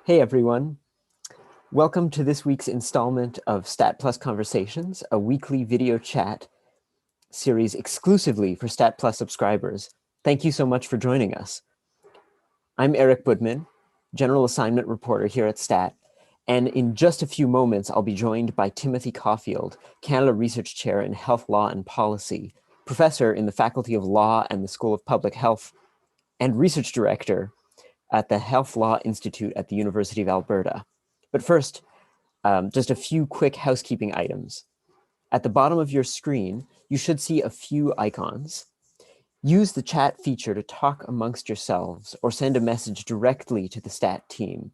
Hey everyone, welcome to this week's installment of Stat Plus Conversations, a weekly video chat series exclusively for Stat Plus subscribers. Thank you so much for joining us. I'm Eric Budman, General Assignment Reporter here at Stat, and in just a few moments I'll be joined by Timothy Caulfield, Canada Research Chair in Health Law and Policy, Professor in the Faculty of Law and the School of Public Health, and Research Director at the Health Law Institute at the University of Alberta. But first, just a few quick housekeeping items. At the bottom of your screen, you should see a few icons. Use the chat feature to talk amongst yourselves or send a message directly to the STAT team.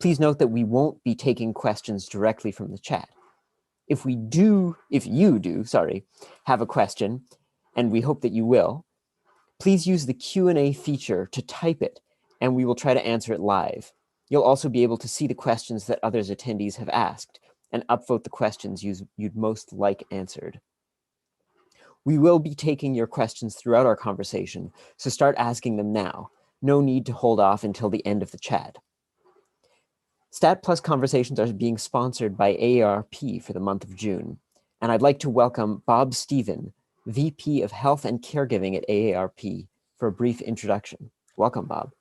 Please note that we won't be taking questions directly from the chat. If you do, have a question, and we hope that you will, please use the Q&A feature to type it, and we will try to answer it live. You'll also be able to see the questions that others attendees have asked and upvote the questions you'd most like answered. We will be taking your questions throughout our conversation, so start asking them now. No need to hold off until the end of the chat. Stat Plus Conversations are being sponsored by AARP for the month of June, and I'd like to welcome Bob Stephen, VP of Health and Caregiving at AARP, for a brief introduction. Welcome, Bob.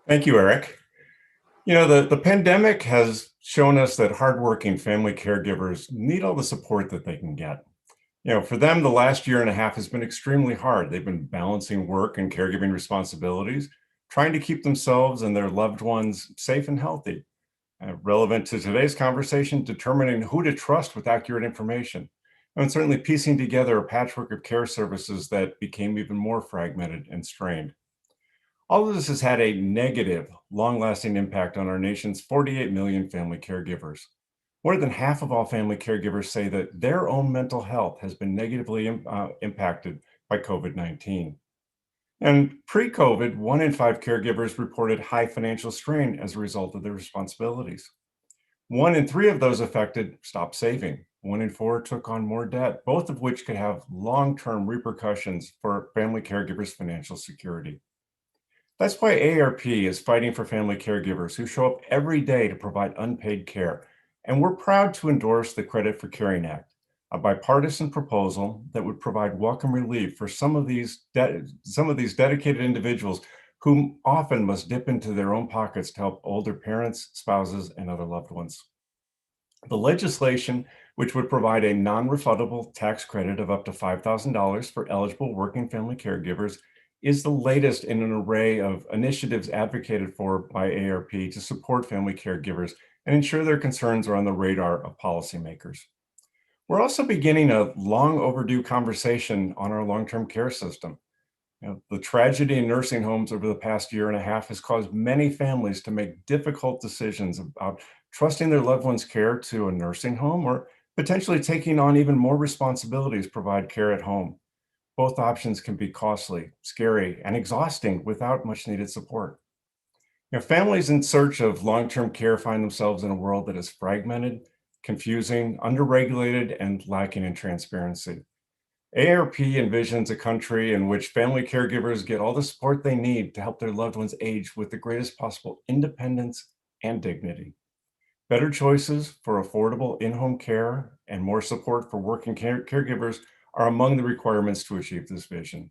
Thank you, Eric. You know, the pandemic has shown us that hardworking family caregivers need all the support that they can get. You know, for them, the last year and a half has been extremely hard. They've been balancing work and caregiving responsibilities, trying to keep themselves and their loved ones safe and healthy. Relevant to today's conversation, determining who to trust with accurate information, and certainly piecing together a patchwork of care services that became even more fragmented and strained. All of this has had a negative, long-lasting impact on our nation's 48 million family caregivers. More than half of all family caregivers say that their own mental health has been negatively impacted by COVID-19. And pre-COVID, 1 in 5 caregivers reported high financial strain as a result of their responsibilities. 1 in 3 of those affected stopped saving. 1 in 4 took on more debt, both of which could have long-term repercussions for family caregivers' financial security. That's why AARP is fighting for family caregivers who show up every day to provide unpaid care. And we're proud to endorse the Credit for Caring Act, a bipartisan proposal that would provide welcome relief for some of these dedicated individuals who often must dip into their own pockets to help older parents, spouses, and other loved ones. The legislation, which would provide a non-refundable tax credit of up to $5,000 for eligible working family caregivers, is the latest in an array of initiatives advocated for by AARP to support family caregivers and ensure their concerns are on the radar of policymakers. We're also beginning a long overdue conversation on our long-term care system. You know, the tragedy in nursing homes over the past year and a half has caused many families to make difficult decisions about trusting their loved one's care to a nursing home or potentially taking on even more responsibilities to provide care at home. Both options can be costly, scary, and exhausting without much needed support. You know, families in search of long-term care find themselves in a world that is fragmented, confusing, underregulated, and lacking in transparency. AARP envisions a country in which family caregivers get all the support they need to help their loved ones age with the greatest possible independence and dignity. Better choices for affordable in-home care and more support for working caregivers are among the requirements to achieve this vision.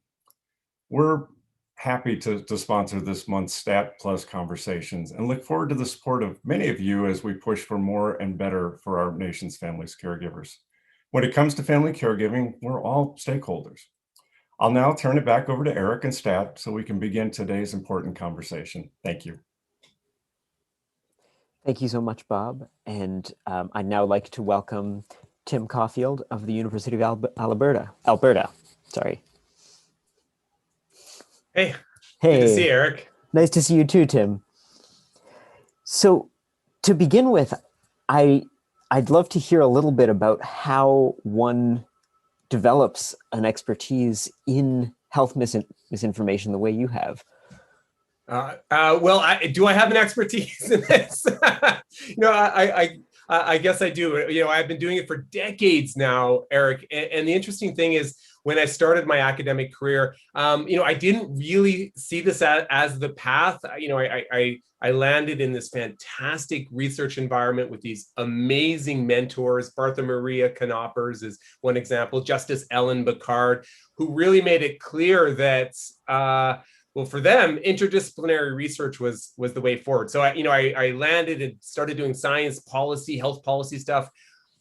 We're happy to sponsor this month's Stat Plus Conversations and look forward to the support of many of you as we push for more and better for our nation's families caregivers. When it comes to family caregiving, we're all stakeholders. I'll now turn it back over to Eric and Stat so we can begin today's important conversation. Thank you. Thank you so much, Bob. And I'd now like to welcome Tim Caulfield of the University of Alberta. Sorry. Hey. Hey. Good to see you, Eric. Nice to see you too, Tim. So to begin with, I'd love to hear a little bit about how one develops an expertise in health misinformation the way you have. Well, do I have an expertise in this? I guess I do. You know, I've been doing it for decades now, Eric. And the interesting thing is, when I started my academic career. I didn't really see this as the path. I landed in this fantastic research environment with these amazing mentors. Bertha Maria Knoppers is one example, Justice Ellen Bacard, who really made it clear that well, for them, interdisciplinary research was the way forward. So I landed and started doing science policy, health policy stuff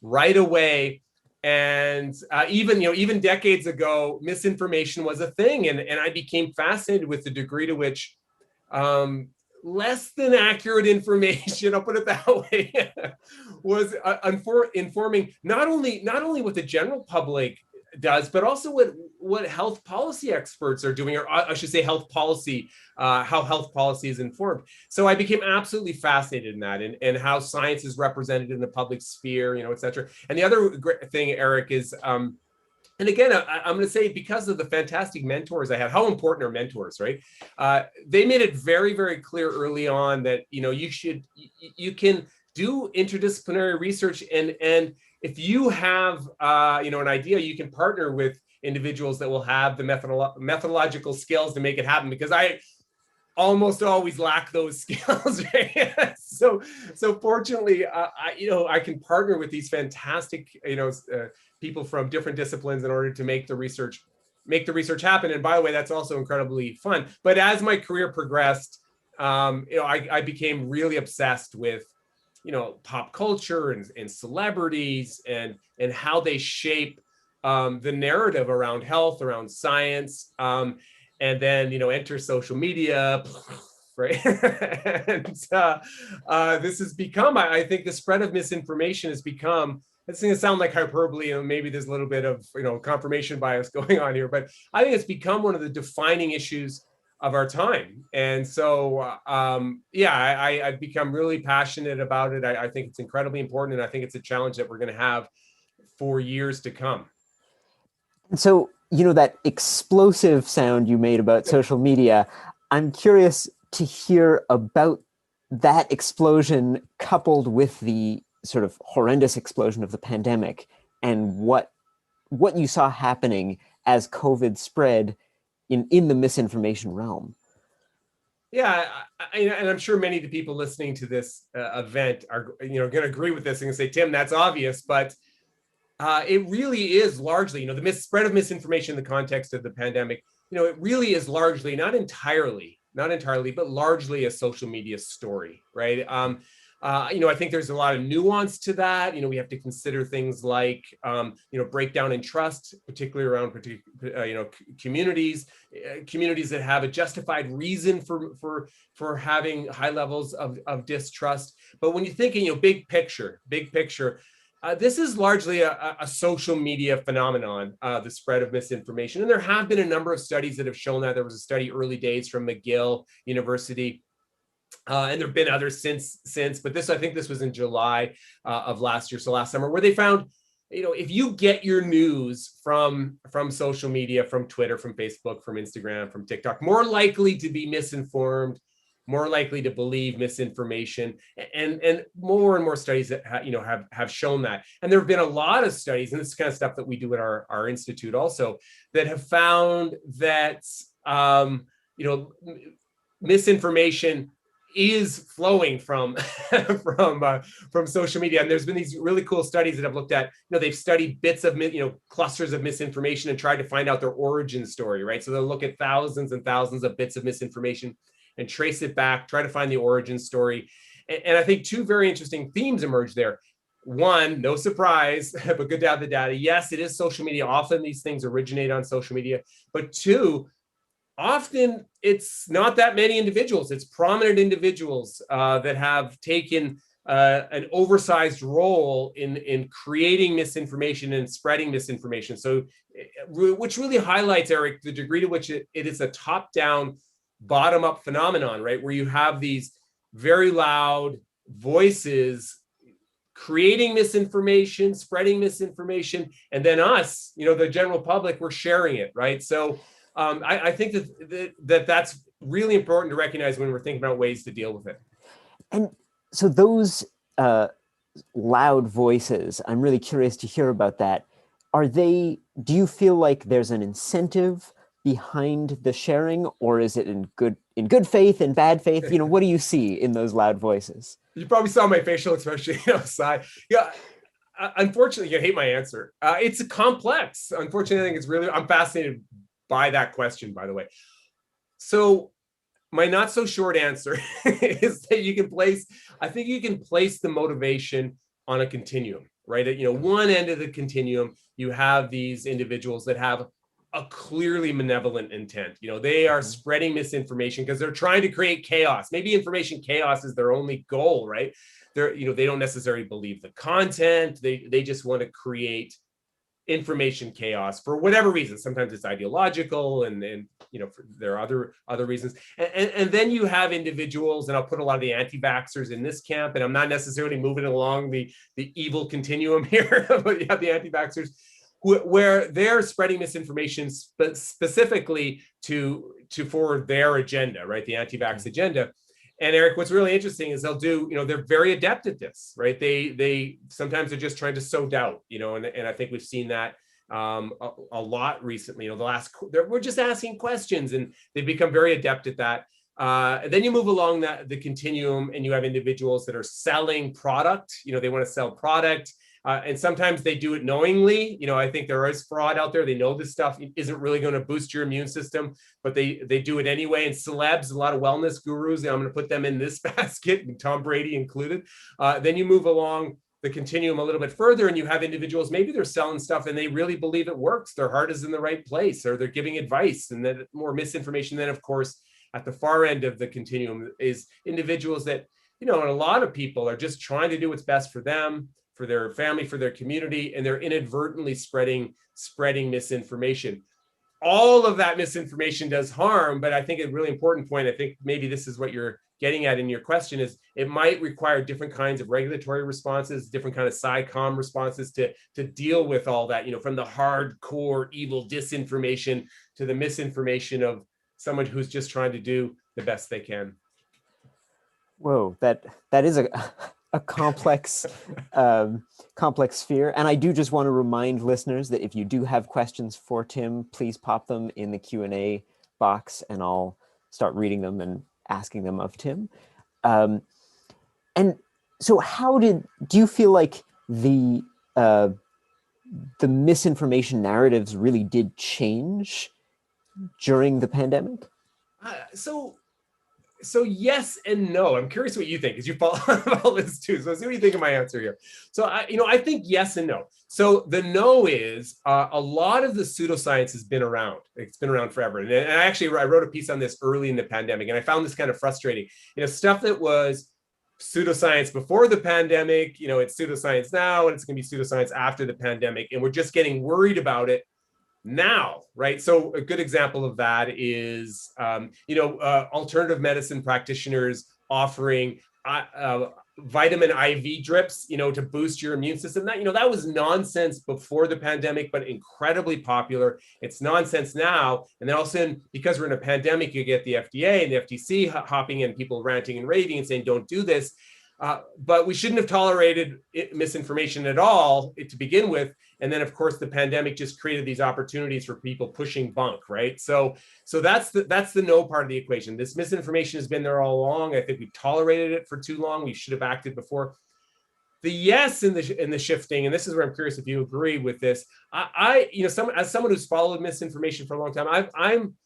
right away. And even decades ago, misinformation was a thing, and I became fascinated with the degree to which less than accurate information, I'll put it that way, was informing not only what the general public does, but also what health policy experts are doing, or I should say health policy, how health policy is informed. So I became absolutely fascinated in that, and how science is represented in the public sphere, et cetera. And the other thing, Eric, is and again, I'm going to say, because of the fantastic mentors I had, how important are mentors, right? They made it very, very clear early on that, you can do interdisciplinary research, and if you have, an idea, you can partner with individuals that will have the methodological skills to make it happen, because I almost always lack those skills. Right? So fortunately, I can partner with these fantastic, people from different disciplines in order to make the research happen. And by the way, that's also incredibly fun. But as my career progressed, I became really obsessed with, pop culture and celebrities and how they shape the narrative around health, around science. And then, enter social media, right? And this has become, I think the spread of misinformation has become, it's going to sound like hyperbole, and maybe there's a little bit of, confirmation bias going on here, but I think it's become one of the defining issues of our time. And so, I've become really passionate about it. I think it's incredibly important, and I think it's a challenge that we're going to have for years to come. And so, that explosive sound you made about social media, I'm curious to hear about that explosion coupled with the sort of horrendous explosion of the pandemic, and what you saw happening as COVID spread in the misinformation realm. Yeah, and I'm sure many of the people listening to this event are, going to agree with this and say, Tim, that's obvious, but it really is largely, the spread of misinformation in the context of the pandemic, it really is largely, not entirely, but largely a social media story, right? I think there's a lot of nuance to that. We have to consider things like, breakdown in trust, particularly around, communities that have a justified reason for having high levels of distrust. But when you're thinking, big picture, this is largely a social media phenomenon, the spread of misinformation. And there have been a number of studies that have shown that. There was a study early days from McGill University, and there have been others since, but I think this was in July of last year, so last summer, where they found, if you get your news from social media, from Twitter, from Facebook, from Instagram, from TikTok, more likely to be misinformed, more likely to believe misinformation, and more studies that have shown that. And there have been a lot of studies, and this is kind of stuff that we do at our institute also, that have found that misinformation is flowing from social media. And there's been these really cool studies that have looked at, they've studied bits of, clusters of misinformation and tried to find out their origin story, right? So they'll look at thousands and thousands of bits of misinformation and trace it back, try to find the origin story. And I think two very interesting themes emerge there. One, no surprise, but good to have the data. Yes, it is social media. Often these things originate on social media. But two, often it's not that many individuals. It's prominent individuals that have taken an oversized role in creating misinformation and spreading misinformation. So, which really highlights, Eric, the degree to which it is a top-down, bottom-up phenomenon, right? Where you have these very loud voices creating misinformation, spreading misinformation, and then us, the general public, we're sharing it, right? So I think that's really important to recognize when we're thinking about ways to deal with it. And so those loud voices, I'm really curious to hear about that. Are they do you feel like there's an incentive behind the sharing, or is it in good faith and bad faith? What do you see in those loud voices? You probably saw my facial expression outside. Yeah. Unfortunately, you hate my answer. It's complex. Unfortunately, I think it's really, I'm fascinated by that question, by the way. So my not so short answer is that I think you can place the motivation on a continuum, right? At, one end of the continuum, you have these individuals that have a clearly malevolent intent. They are spreading misinformation because they're trying to create chaos. Maybe information chaos is their only goal, right? They don't necessarily believe the content. They just want to create information chaos for whatever reason. Sometimes it's ideological, and there are other reasons. And then you have individuals, and I'll put a lot of the anti-vaxxers in this camp, and I'm not necessarily moving along the evil continuum here, but you have the anti-vaxxers where they're spreading misinformation specifically to forward their agenda, right? The anti-vax agenda. And Eric, what's really interesting is they're very adept at this, right? They sometimes are just trying to sow doubt, and I think we've seen that a lot recently. We're just asking questions, and they've become very adept at that. And then you move along the continuum, and you have individuals that are selling product. They want to sell product. And sometimes they do it knowingly. I think there is fraud out there. They know this stuff isn't really going to boost your immune system, but they do it anyway. And celebs, a lot of wellness gurus, I'm going to put them in this basket, and Tom Brady included. Then you move along the continuum a little bit further, and you have individuals, maybe they're selling stuff and they really believe it works. Their heart is in the right place, or they're giving advice, and then more misinformation. Then, of course, at the far end of the continuum is individuals that, and a lot of people are just trying to do what's best for them, for their family, for their community, and they're inadvertently spreading misinformation. All of that misinformation does harm, but I think a really important point, I think maybe this is what you're getting at in your question, is it might require different kinds of regulatory responses, different kind of SciComm responses to deal with all that, from the hardcore evil disinformation to the misinformation of someone who's just trying to do the best they can. Whoa, that is a complex complex sphere. And I do just want to remind listeners that if you do have questions for Tim, please pop them in the Q&A box, and I'll start reading them and asking them of Tim. And so do you feel like the misinformation narratives really did change during the pandemic? So yes and no. I'm curious what you think, because you follow this too. So let's see what you think of my answer here. So I think yes and no. So the no is a lot of the pseudoscience has been around. It's been around forever. And I wrote a piece on this early in the pandemic, and I found this kind of frustrating. Stuff that was pseudoscience before the pandemic, it's pseudoscience now, and it's going to be pseudoscience after the pandemic. And we're just getting worried about it now, right? So a good example of that is, alternative medicine practitioners offering vitamin IV drips, to boost your immune system. That was nonsense before the pandemic, but incredibly popular. It's nonsense now. And then all of a sudden, because we're in a pandemic, you get the FDA and the FTC hopping in, people ranting and raving and saying, don't do this. But we shouldn't have tolerated misinformation at all to begin with. And then, of course, the pandemic just created these opportunities for people pushing bunk, right? So that's the no part of the equation. This misinformation has been there all along. I think we tolerated it for too long. We should have acted before. The yes in the shifting, and this is where I'm curious if you agree with this. As someone who's followed misinformation for a long time,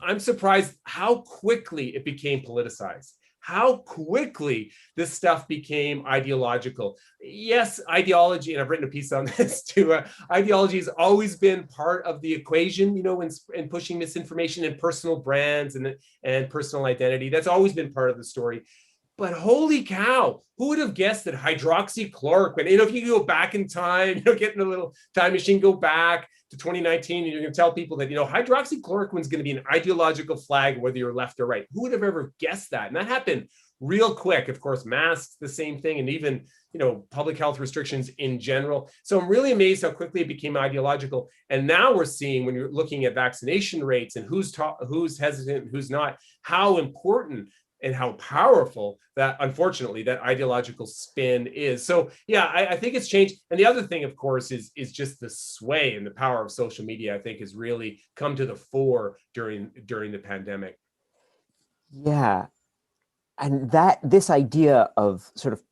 I'm surprised how quickly it became politicized. How quickly this stuff became ideological. Yes, ideology, and I've written a piece on this too. Ideology has always been part of the equation, in pushing misinformation and personal brands and personal identity. That's always been part of the story. But holy cow, who would have guessed that hydroxychloroquine, if you go back in time, get in a little time machine, go back to 2019, and you're going to tell people that, hydroxychloroquine is going to be an ideological flag, whether you're left or right. Who would have ever guessed that? And that happened real quick. Of course, masks, the same thing, and even, public health restrictions in general. So I'm really amazed how quickly it became ideological. And now we're seeing, when you're looking at vaccination rates and who's hesitant, who's not, how important and how powerful that, unfortunately, that ideological spin is. So yeah, I think it's changed. And the other thing, of course, is just the sway and the power of social media. I think has really come to the fore during the pandemic. Yeah. And this idea of sort of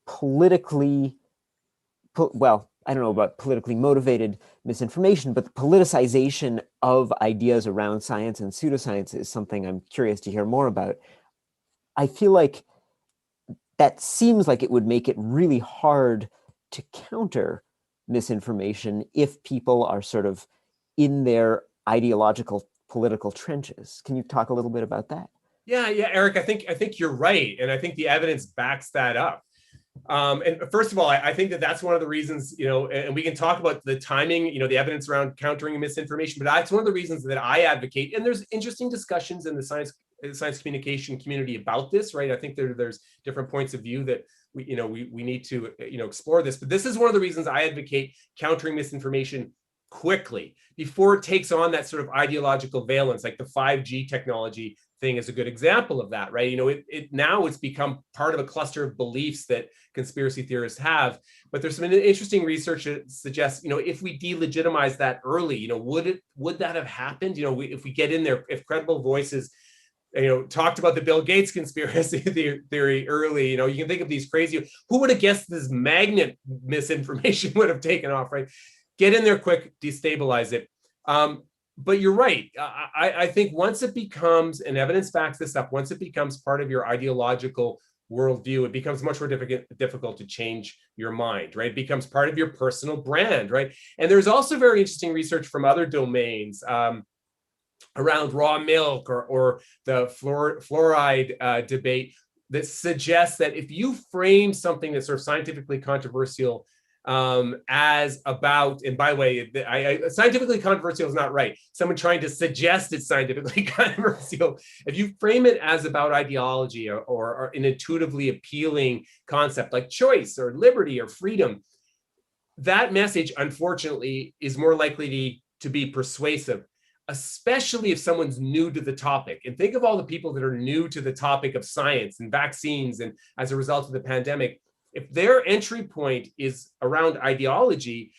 well, I don't know about politically motivated misinformation, but the politicization of ideas around science and pseudoscience is something I'm curious to hear more about. I feel like that seems like it would make it really hard to counter misinformation if people are sort of in their ideological political trenches. Can you talk a little bit about that? Yeah, Eric, I think you're right, and I think the evidence backs that up. And first of all, I think that that's one of the reasons, and we can talk about the timing, the evidence around countering misinformation, but that's one of the reasons that I advocate. And there's interesting discussions in the science communication community about this, right? I think there's different points of view that we need to explore this. But this is one of the reasons I advocate countering misinformation quickly before it takes on that sort of ideological valence, like the 5G technology thing is a good example of that, right? Now it's become part of a cluster of beliefs that conspiracy theorists have. But there's some interesting research that suggests, if we delegitimize that early, would that have happened? If we get in there, if credible voices, talked about the Bill Gates conspiracy theory early, you can think of these crazy, who would have guessed this magnet misinformation would have taken off, right? Get in there quick, destabilize it. But you're right. I think once it becomes, and evidence backs this up, once it becomes part of your ideological worldview, it becomes much more difficult to change your mind, right? It becomes part of your personal brand, right? And there's also very interesting research from other domains around raw milk or the fluoride debate that suggests that if you frame something that's sort of scientifically controversial as about, and by the way, scientifically controversial is not right. Someone trying to suggest it's scientifically controversial. If you frame it as about ideology or an intuitively appealing concept like choice or liberty or freedom, that message, unfortunately, is more likely to be persuasive, especially if someone's new to the topic. And think of all the people that are new to the topic of science and vaccines, and as a result of the pandemic, if their entry point is around ideology,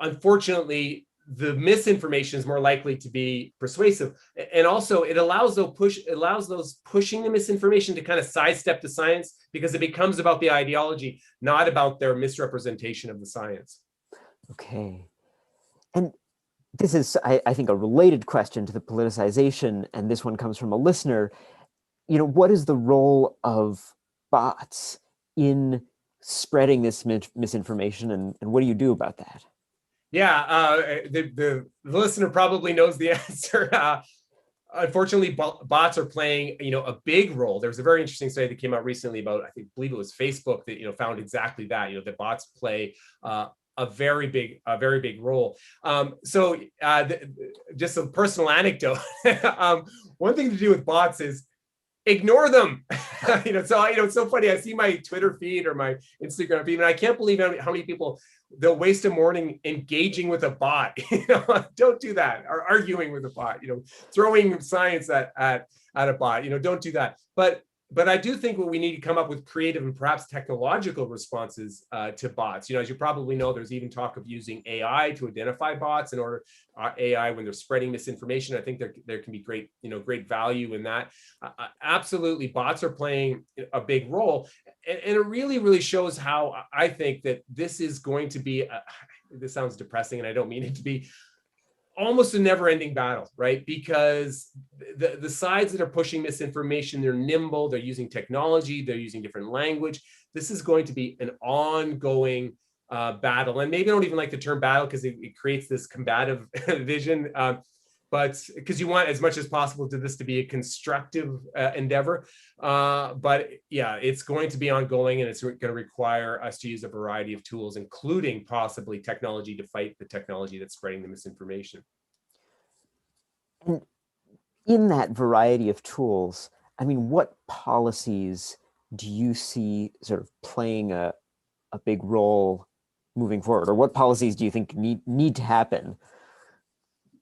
unfortunately, the misinformation is more likely to be persuasive. And also, it allows those pushing the misinformation to kind of sidestep the science, because it becomes about the ideology, not about their misrepresentation of the science. Okay. And this is, I think, a related question to the politicization, and this one comes from a listener. What is the role of bots in spreading this misinformation, and what do you do about that? Yeah, the listener probably knows the answer. Unfortunately, bots are playing, a big role. There was a very interesting study that came out recently about, I believe it was Facebook, that found exactly that. That bots play a very big role. Just a personal anecdote. One thing to do with bots is ignore them. It's so funny. I see my Twitter feed or my Instagram feed, and I can't believe how many people they'll waste a morning engaging with a bot. Don't do that. Or arguing with a bot. Throwing science at a bot. Don't do that. But I do think what we need to come up with creative and perhaps technological responses to bots. As you probably know, there's even talk of using AI to identify bots in order AI when they're spreading misinformation. I think there can be great value in that. Absolutely, bots are playing a big role, and it really shows how I think that this is going to be. This sounds depressing, and I don't mean it to be. Almost a never-ending battle, right? Because the sides that are pushing misinformation, they're nimble, they're using technology, they're using different language. This is going to be an ongoing battle. And maybe I don't even like the term battle because it creates this combative vision. But because you want as much as possible to this to be a constructive endeavor. But yeah, it's going to be ongoing, and it's going to require us to use a variety of tools, including possibly technology, to fight the technology that's spreading the misinformation. And in that variety of tools, what policies do you see sort of playing a big role moving forward, or what policies do you think need to happen?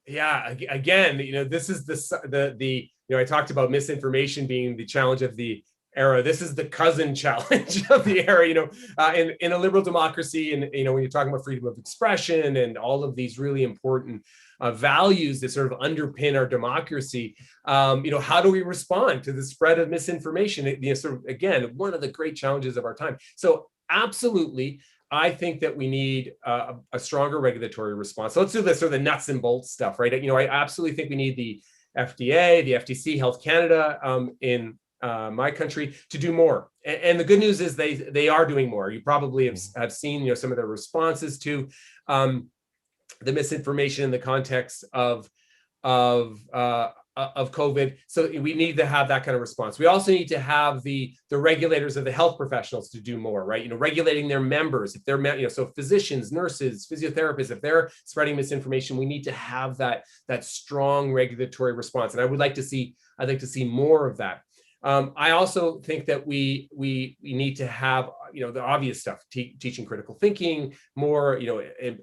Yeah, again, this is the I talked about misinformation being the challenge of the era. This is the cousin challenge of the era, in a liberal democracy. And, when you're talking about freedom of expression and all of these really important values that sort of underpin our democracy, how do we respond to the spread of misinformation? Sort of, again, one of the great challenges of our time. So absolutely, I think that we need a stronger regulatory response. So let's do this sort of the nuts and bolts stuff, right? I absolutely think we need the FDA, the FTC, Health Canada in my country to do more. And the good news is they are doing more. You probably have seen some of their responses to the misinformation in the context of COVID. So we need to have that kind of response. We also need to have the regulators of the health professionals to do more, right? Regulating their members, if they're, so physicians, nurses, physiotherapists, if they're spreading misinformation, we need to have that strong regulatory response. And I'd like to see more of that. I also think that we need to have, the obvious stuff, teaching critical thinking more,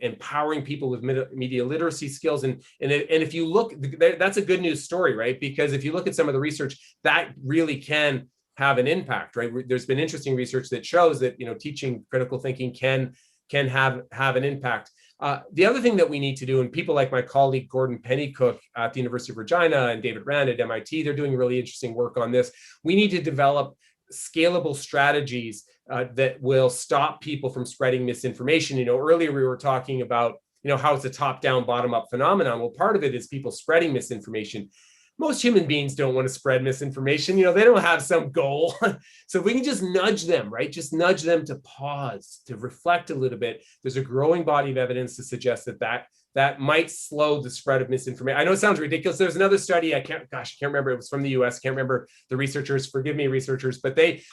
empowering people with media literacy skills. And if you look, that's a good news story, right? Because if you look at some of the research, that really can have an impact, right? There's been interesting research that shows that, teaching critical thinking can have an impact. The other thing that we need to do, and people like my colleague Gordon Pennycook at the University of Regina and David Rand at MIT, they're doing really interesting work on this. We need to develop scalable strategies that will stop people from spreading misinformation. Earlier we were talking about, how it's a top-down, bottom-up phenomenon. Well, part of it is people spreading misinformation. Most human beings don't want to spread misinformation. They don't have some goal. So if we can just nudge them, right? Just nudge them to pause, to reflect a little bit. There's a growing body of evidence to suggest that might slow the spread of misinformation. I know it sounds ridiculous. There's another study, I can't remember. It was from the US. Can't remember the researchers. Forgive me, researchers. But they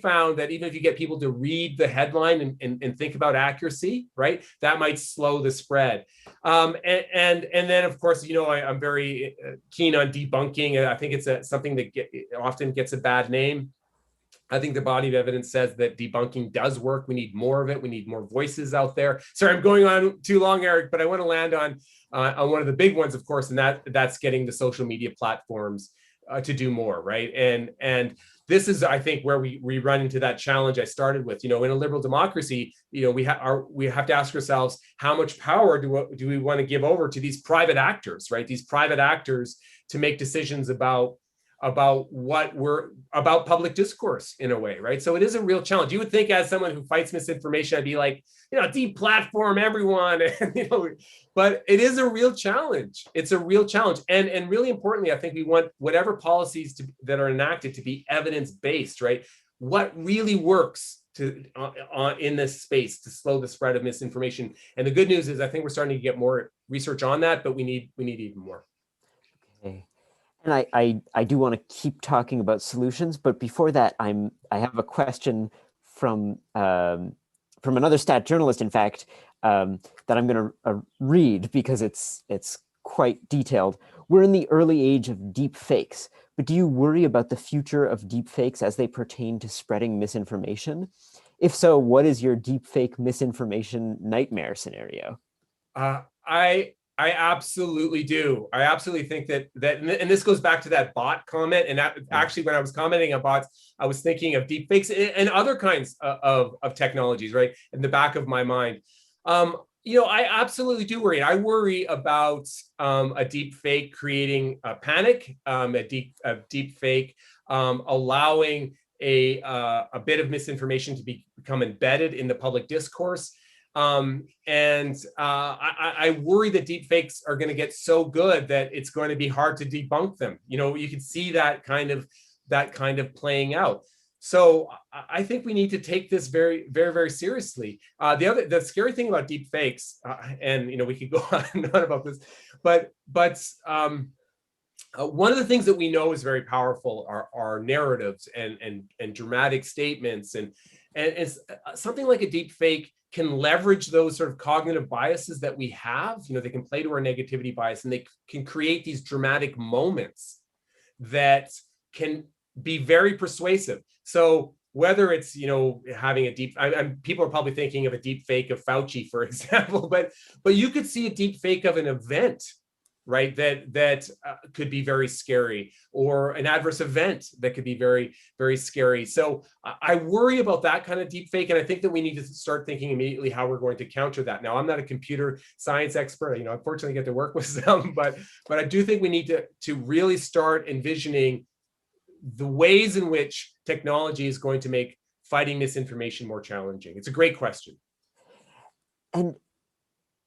found that even if you get people to read the headline and think about accuracy, right, that might slow the spread. And then, of course, I'm very keen on debunking. I think it's something that often gets a bad name. I think the body of evidence says that debunking does work. We need more of it. We need more voices out there. Sorry, I'm going on too long, Eric, but I want to land on one of the big ones, of course, and that's getting the social media platforms to do more, right? And this is, I think, where we run into that challenge I started with. In a liberal democracy, we have to ask ourselves, how much power do we want to give over to these private actors, right? These private actors to make decisions about public discourse in a way, right? So it is a real challenge. You would think, as someone who fights misinformation, I'd be like, deplatform everyone, but it is a real challenge. It's a real challenge, and really importantly, I think we want whatever policies that are enacted to be evidence-based, right? What really works in this space to slow the spread of misinformation. And the good news is, I think we're starting to get more research on that, but we need even more. Okay. And I do want to keep talking about solutions, but before that, I have a question from another stat journalist, in fact, that I'm going to read because it's quite detailed. We're in the early age of deep fakes, but do you worry about the future of deep fakes as they pertain to spreading misinformation? If so, what is your deep fake misinformation nightmare scenario? I absolutely do. I absolutely think that, and this goes back to that bot comment. And actually, when I was commenting on bots, I was thinking of deep fakes and other kinds of technologies, right, in the back of my mind. I absolutely do worry. I worry about a deep fake creating a panic, a deep fake allowing a bit of misinformation to become embedded in the public discourse. I worry that deep fakes are going to get so good that it's going to be hard to debunk them. You can see that kind of playing out. So I think we need to take this very, very, very seriously. The scary thing about deep fakes, and we could go on and on about this, but one of the things that we know is very powerful are narratives and dramatic statements, and it's something like a deep fake can leverage those sort of cognitive biases that we have. They can play to our negativity bias, and they can create these dramatic moments that can be very persuasive. So whether it's, having a deep, people are probably thinking of a deep fake of Fauci, for example, but you could see a deep fake of an event right? That could be very scary, or an adverse event that could be very, very scary. So I worry about that kind of deep fake, and I think that we need to start thinking immediately how we're going to counter that. Now, I'm not a computer science expert, unfortunately get to work with some, but I do think we need to really start envisioning the ways in which technology is going to make fighting misinformation more challenging. It's a great question. And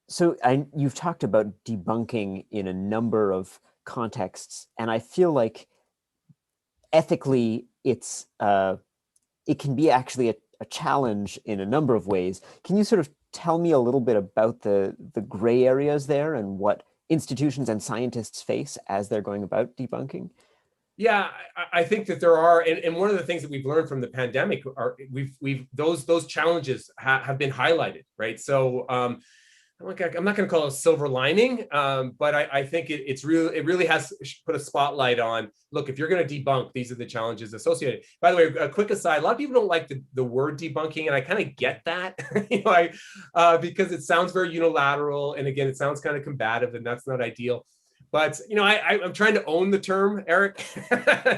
so you've talked about debunking in a number of contexts, and I feel like ethically it can be actually a challenge in a number of ways. Can you sort of tell me a little bit about the gray areas there and what institutions and scientists face as they're going about debunking? Yeah, I think that there are, and one of the things that we've learned from the pandemic are those challenges have been highlighted, right? So I'm not going to call it a silver lining, but I think it really has put a spotlight on, look, if you're going to debunk, these are the challenges associated. By the way, a quick aside, a lot of people don't like the word debunking, and I kind of get that, because it sounds very unilateral, and again, it sounds kind of combative, and that's not ideal. But I'm trying to own the term, Eric.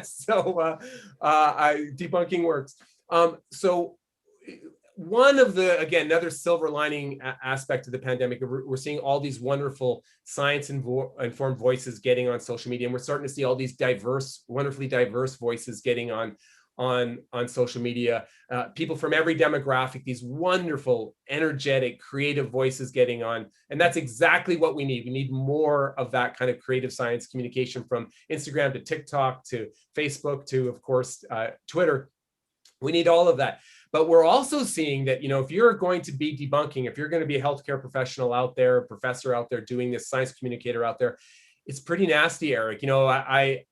So debunking works. So one of the, again, another silver lining aspect of the pandemic, we're seeing all these wonderful science-informed voices getting on social media, and we're starting to see all these wonderfully diverse voices getting on social media. People from every demographic, these wonderful, energetic, creative voices getting on, and that's exactly what we need. We need more of that kind of creative science communication, from Instagram to TikTok to Facebook to, of course, Twitter. We need all of that. But we're also seeing that, if you're going to be debunking, if you're going to be a healthcare professional out there, a professor out there doing this, science communicator out there, it's pretty nasty, Eric. I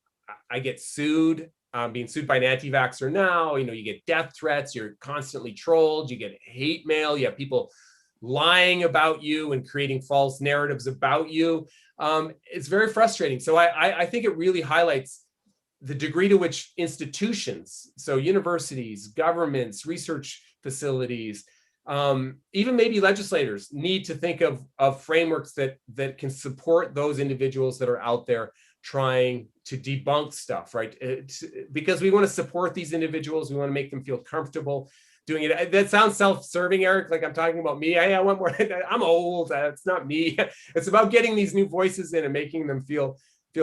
get sued. I'm being sued by an anti-vaxxer now. You get death threats. You're constantly trolled. You get hate mail. You have people lying about you and creating false narratives about you. It's very frustrating. So I think it really highlights the degree to which institutions, so universities, governments, research facilities, even maybe legislators, need to think of frameworks that can support those individuals that are out there trying to debunk stuff, right? Because we want to support these individuals, we want to make them feel comfortable doing it. That sounds self-serving, Eric, like I'm talking about me. I want more. I'm old. It's not me. It's about getting these new voices in and making them feel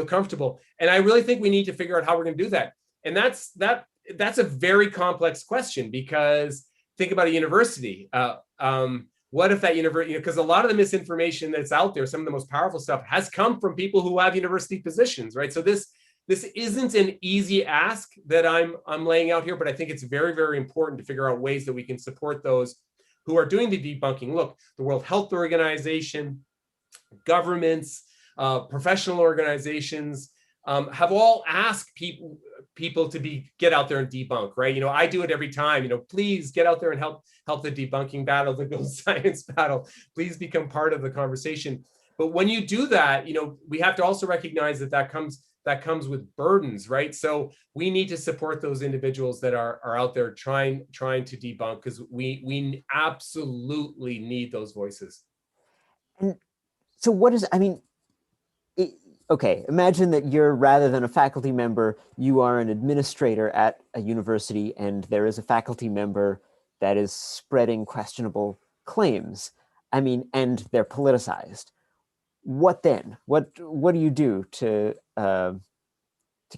comfortable. And I really think we need to figure out how we're going to do that. And that's a very complex question, because think about a university. What if that university, because a lot of the misinformation that's out there, some of the most powerful stuff, has come from people who have university positions, right? So this isn't an easy ask that I'm laying out here, but I think it's very, very important to figure out ways that we can support those who are doing the debunking. Look, the World Health Organization, governments, professional organizations have all asked people to get out there and debunk, right? I do it every time. Please get out there and help the debunking battle, the Go Science battle. Please become part of the conversation. But when you do that, we have to also recognize that comes with burdens, right? So we need to support those individuals that are out there trying to debunk, because we absolutely need those voices. And so okay, imagine that you're, rather than a faculty member, you are an administrator at a university, and there is a faculty member that is spreading questionable claims. And they're politicized. What then? What do you do to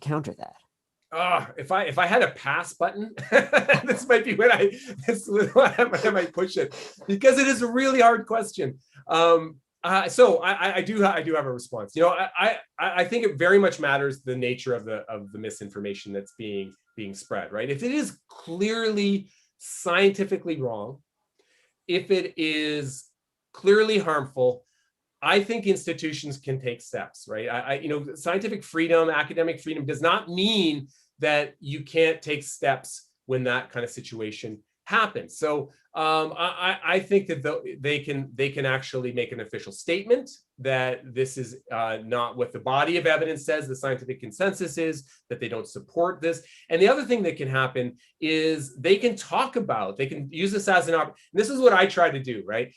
counter that? If I had a pass button, this might be when I might push it, because it is a really hard question. So I do have a response. I think it very much matters the nature of the misinformation that's being spread, right? If it is clearly scientifically wrong, if it is clearly harmful, I think institutions can take steps, right? Scientific freedom, academic freedom does not mean that you can't take steps when that kind of situation happen. So I think that they can actually make an official statement that this is not what the body of evidence says, the scientific consensus is, that they don't support this. And the other thing that can happen is they can use this as an opportunity. This is what I try to do, right?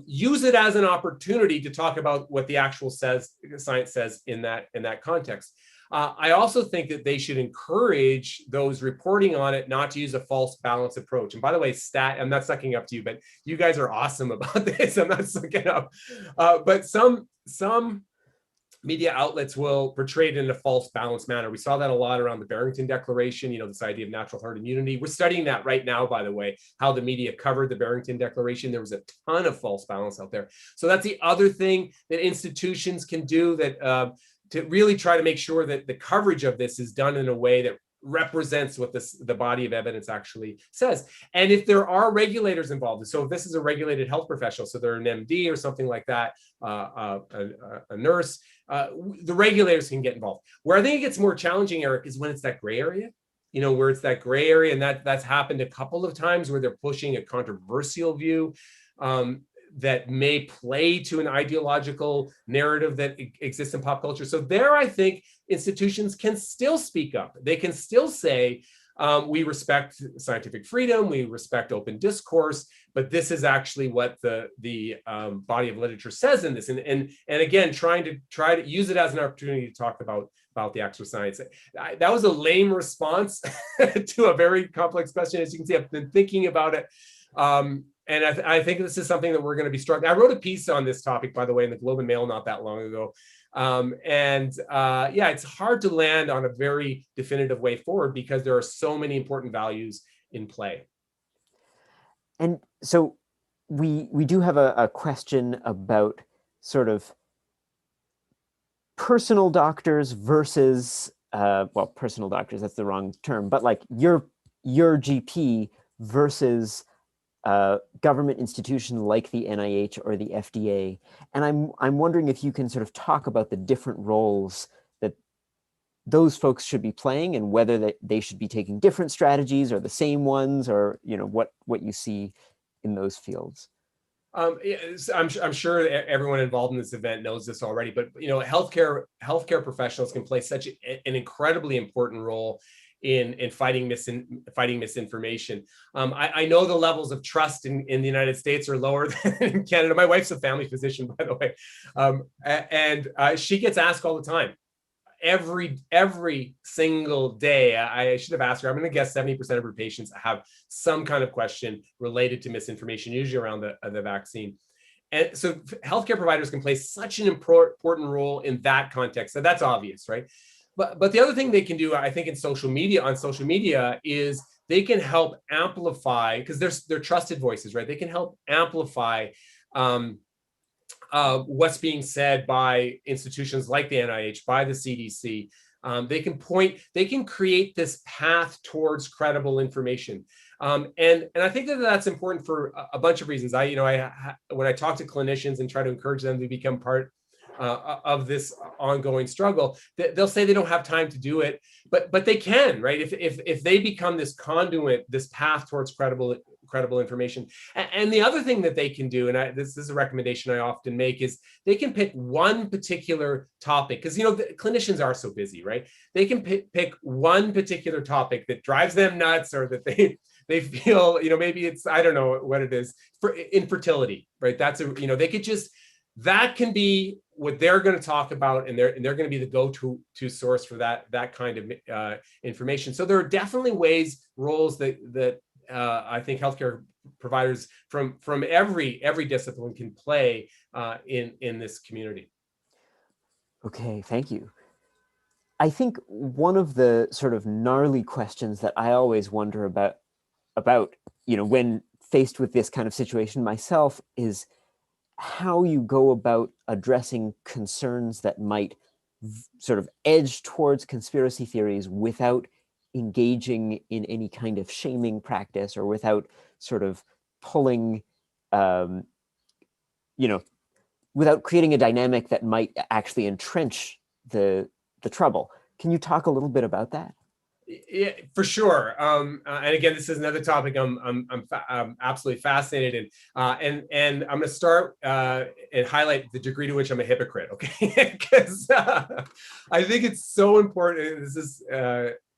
Use it as an opportunity to talk about what the actual science says in that context. I also think that they should encourage those reporting on it not to use a false balance approach. And by the way, I'm not sucking up to you, but you guys are awesome about this. I'm not sucking up. But some media outlets will portray it in a false balance manner. We saw that a lot around the Barrington Declaration, this idea of natural herd immunity. We're studying that right now, by the way, how the media covered the Barrington Declaration. There was a ton of false balance out there. So that's the other thing that institutions can do, that to really try to make sure that the coverage of this is done in a way that represents what the body of evidence actually says. And if there are regulators involved, so if this is a regulated health professional, so they're an MD or something like that, a nurse, the regulators can get involved. Where I think it gets more challenging, Eric, is when it's that gray area, where it's that gray area, and that's happened a couple of times where they're pushing a controversial view that may play to an ideological narrative that exists in pop culture. So there, I think institutions can still speak up. They can still say, we respect scientific freedom, we respect open discourse, but this is actually what the body of literature says in this. And again, try to use it as an opportunity to talk about the actual science. That was a lame response to a very complex question. As you can see, I've been thinking about it. And I think this is something that we're going to be struggling. I wrote a piece on this topic, by the way, in the Globe and Mail not that long ago. It's hard to land on a very definitive way forward because there are so many important values in play. And so we do have a question about sort of personal doctors versus, personal doctors, that's the wrong term, but like your GP versus government institution like the NIH or the FDA. And I'm wondering if you can sort of talk about the different roles that those folks should be playing, and whether they should be taking different strategies or the same ones, or what you see in those fields. I'm sure everyone involved in this event knows this already, but healthcare professionals can play such an incredibly important role in fighting misinformation. I know the levels of trust in the United States are lower than in Canada. My wife's a family physician, by the way, and she gets asked all the time, every single day. I should have asked her. I'm going to guess 70% of her patients have some kind of question related to misinformation, usually around the vaccine. And so healthcare providers can play such an important role in that context. So that's obvious, right? But the other thing they can do, I think, on social media, is they can help amplify, because they're trusted voices, right? They can help amplify what's being said by institutions like the NIH, by the CDC. They can create this path towards credible information. And I think that's important for a bunch of reasons. When I talk to clinicians and try to encourage them to become part of this ongoing struggle, they'll say they don't have time to do it, but they can, right? If they become this conduit, this path towards credible information. And the other thing that they can do, and this is a recommendation I often make, is they can pick one particular topic, because the clinicians are so busy, right? They can pick one particular topic that drives them nuts, or that they feel, maybe it's, I don't know what it is, for infertility, right? They could just, that can be what they're going to talk about, and they're going to be the go-to source for that kind of information. So there are definitely roles that I think healthcare providers from every discipline can play in this community. Okay, thank you. I think one of the sort of gnarly questions that I always wonder about when faced with this kind of situation myself, is how you go about addressing concerns that might sort of edge towards conspiracy theories without engaging in any kind of shaming practice, or without sort of pulling, without creating a dynamic that might actually entrench the trouble. Can you talk a little bit about that? Yeah, for sure. And again, this is another topic I'm absolutely fascinated in. And I'm going to start and highlight the degree to which I'm a hypocrite, okay? Because I think it's so important. This is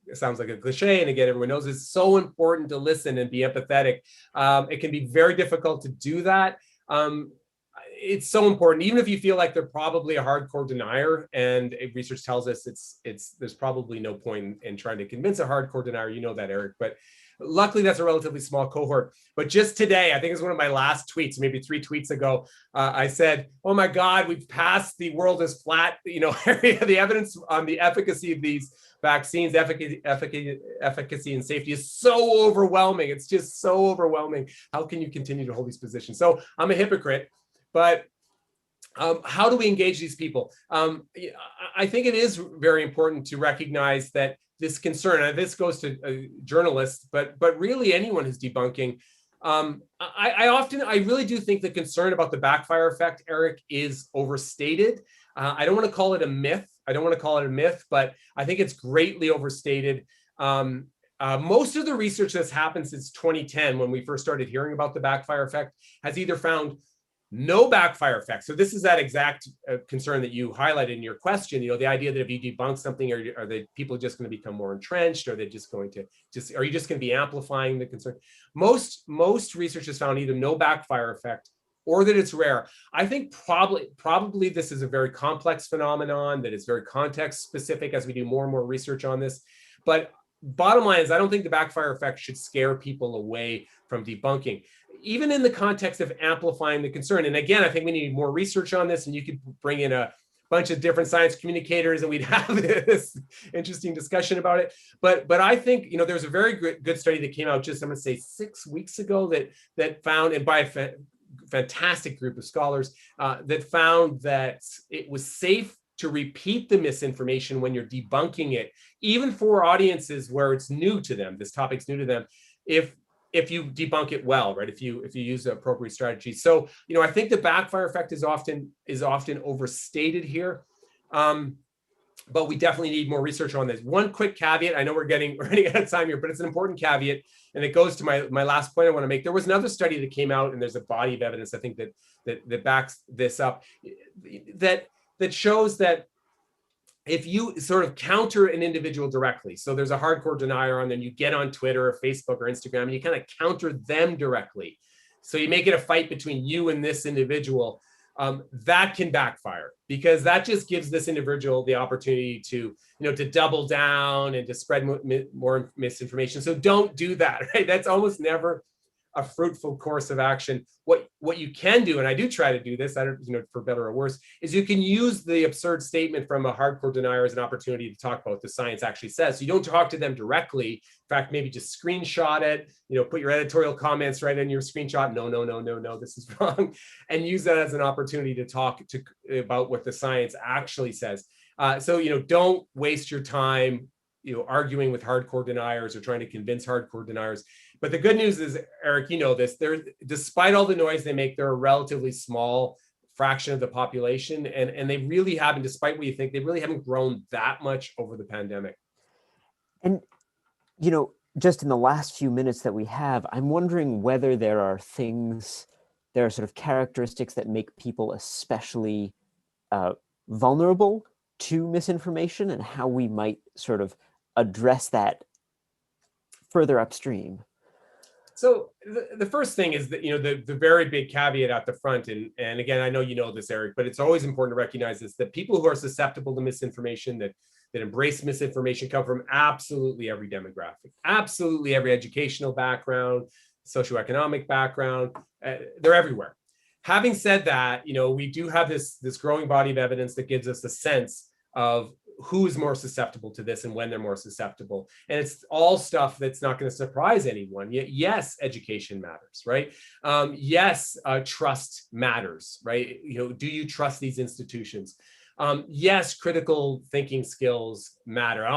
it sounds like a cliche, and again, everyone knows it's so important to listen and be empathetic. It can be very difficult to do that. It's so important, even if you feel like they're probably a hardcore denier, and research tells us there's probably no point in trying to convince a hardcore denier. You know that, Eric, but luckily that's a relatively small cohort. But just today, I think it's one of my last tweets, maybe 3 tweets ago, I said, oh my God, we've passed the world is flat, area. The evidence on the efficacy of these vaccines, efficacy and safety is so overwhelming. It's just so overwhelming. How can you continue to hold these positions? So I'm a hypocrite. But how do we engage these people? I think it is very important to recognize that this concern, and this goes to journalists, but really anyone who's debunking. I really do think the concern about the backfire effect, Eric, is overstated. I don't want to call it a myth. But I think it's greatly overstated. Most of the research that's happened since 2010, when we first started hearing about the backfire effect, has either found no backfire effect. So this is that exact concern that you highlighted in your question. The idea that if you debunk something, are the people just going to become more entrenched? Are they just going to are you just going to be amplifying the concern? Most research has found either no backfire effect or that it's rare. I think probably this is a very complex phenomenon that is very context specific as we do more and more research on this. But bottom line is, I don't think the backfire effect should scare people away from debunking, even in the context of amplifying the concern. And again, I think we need more research on this, and you could bring in a bunch of different science communicators and we'd have this interesting discussion about it. But I think, there's a very good study that came out just, I'm going to say 6 weeks ago that found, and by a fantastic group of scholars, that found that it was safe to repeat the misinformation when you're debunking it, even for audiences where it's new to them, this topic's new to them, if you debunk it well, right? If you use the appropriate strategy. So, I think the backfire effect is often overstated here. But we definitely need more research on this. One quick caveat, I know we're running out of time here, but it's an important caveat, and it goes to my last point I want to make. There was another study that came out, and there's a body of evidence, I think, that backs this up, that shows that if you sort of counter an individual directly, so there's a hardcore denier on, then you get on Twitter or Facebook or Instagram, and you kind of counter them directly. So you make it a fight between you and this individual. That can backfire, because that just gives this individual the opportunity to double down and to spread more misinformation. So don't do that, right? That's almost never a fruitful course of action. What you can do, and I do try to do this, I don't, for better or worse, is you can use the absurd statement from a hardcore denier as an opportunity to talk about what the science actually says. So you don't talk to them directly. In fact, maybe just screenshot it, put your editorial comments right in your screenshot. No, this is wrong. And use that as an opportunity to talk about what the science actually says. So, don't waste your time, arguing with hardcore deniers or trying to convince hardcore deniers. But the good news is, Eric, this, despite all the noise they make, they're a relatively small fraction of the population. And they really haven't, despite what you think, they really haven't grown that much over the pandemic. And, just in the last few minutes that we have, I'm wondering whether there are sort of characteristics that make people especially vulnerable to misinformation, and how we might sort of address that further upstream. So the first thing is that, the very big caveat at the front, and again, I know you know this, Eric, but it's always important to recognize this, that people who are susceptible to misinformation, that embrace misinformation, come from absolutely every demographic, absolutely every educational background, socioeconomic background, they're everywhere. Having said that, we do have this growing body of evidence that gives us a sense of who's more susceptible to this and when they're more susceptible. And it's all stuff that's not going to surprise anyone. Yes, education matters, right? Yes, trust matters, right? Do you trust these institutions? Yes, critical thinking skills matter.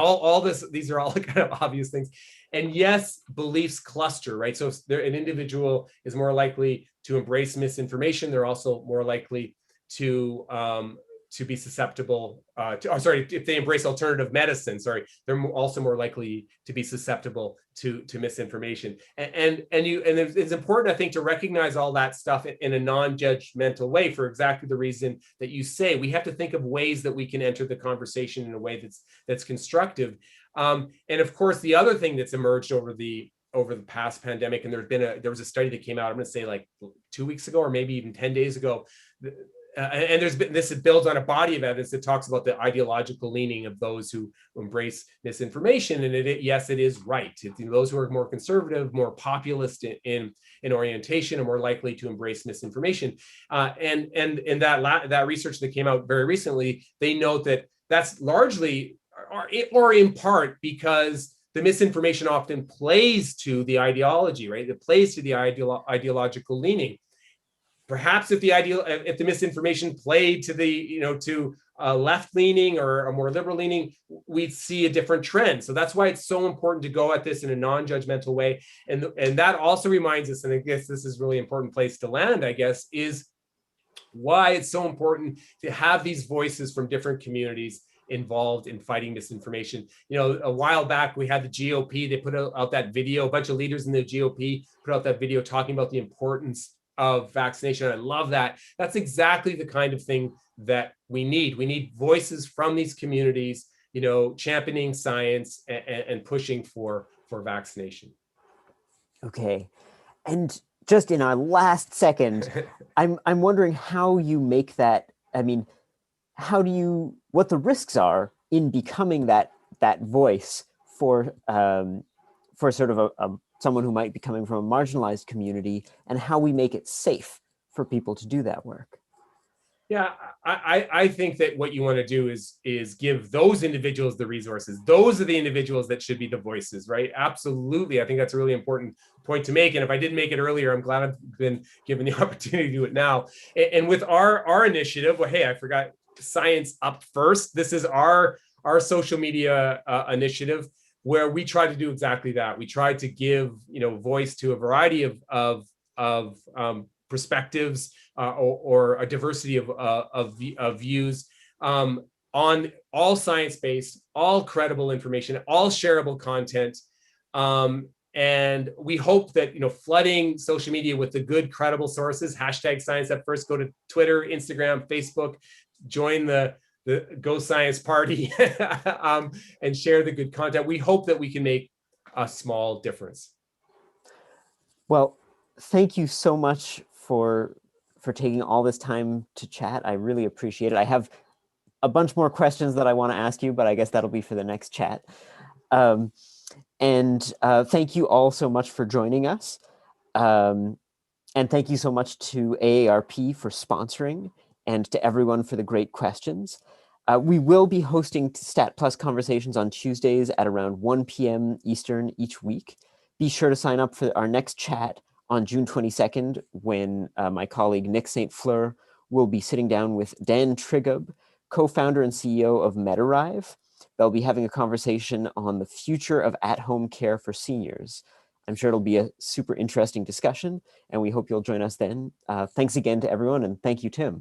These are all kind of obvious things. And yes, beliefs cluster, right? So if an individual is more likely to embrace misinformation, they're also more likely to to be susceptible if they embrace alternative medicine, they're also more likely to be susceptible to misinformation. And it's important, I think, to recognize all that stuff in a non-judgmental way for exactly the reason that you say. We have to think of ways that we can enter the conversation in a way that's constructive. And of course, the other thing that's emerged over the past pandemic, and there was a study that came out, I'm going to say like 2 weeks ago, or maybe even 10 days ago, and this builds on a body of evidence that talks about the ideological leaning of those who embrace misinformation. And yes, it is right. Those who are more conservative, more populist in orientation, are more likely to embrace misinformation. And that research that came out very recently, they note that that's largely or in part because the misinformation often plays to the ideology, right? It plays to the ideological leaning. Perhaps if the misinformation played to to left leaning or a more liberal leaning, we'd see a different trend. So that's why it's so important to go at this in a non-judgmental way. And that also reminds us, and I guess this is a really important place to land, I guess, is why it's so important to have these voices from different communities involved in fighting misinformation. A while back, we had the GOP, they put out that video, a bunch of leaders in the GOP put out that video talking about the importance of vaccination. I love that. That's exactly the kind of thing that we need. We need voices from these communities, championing science and pushing for vaccination. Okay. And just in our last second, I'm wondering how you make that. I mean, what the risks are in becoming that voice for sort of someone who might be coming from a marginalized community, and how we make it safe for people to do that work. Yeah, I think that what you want to do is give those individuals the resources. Those are the individuals that should be the voices, right? Absolutely. I think that's a really important point to make. And if I didn't make it earlier, I'm glad I've been given the opportunity to do it now. And with our initiative, well, hey, I forgot Science Up First. This is our social media initiative, where we try to do exactly that. We try to give voice to a variety of perspectives or a diversity of views on all science-based, all credible information, all shareable content. And we hope that flooding social media with the good, credible sources, hashtag Science Up First, go to Twitter, Instagram, Facebook, join the Go Science Party and share the good content. We hope that we can make a small difference. Well, thank you so much for taking all this time to chat. I really appreciate it. I have a bunch more questions that I want to ask you, but I guess that'll be for the next chat. And thank you all so much for joining us. And thank you so much to AARP for sponsoring, and to everyone for the great questions. We will be hosting Stat Plus conversations on Tuesdays at around 1 p.m. Eastern each week. Be sure to sign up for our next chat on June 22nd, when my colleague Nick St. Fleur will be sitting down with Dan Trigub, co-founder and CEO of MedArrive. They'll be having a conversation on the future of at-home care for seniors. I'm sure it'll be a super interesting discussion, and we hope you'll join us then. Thanks again to everyone, and thank you, Tim.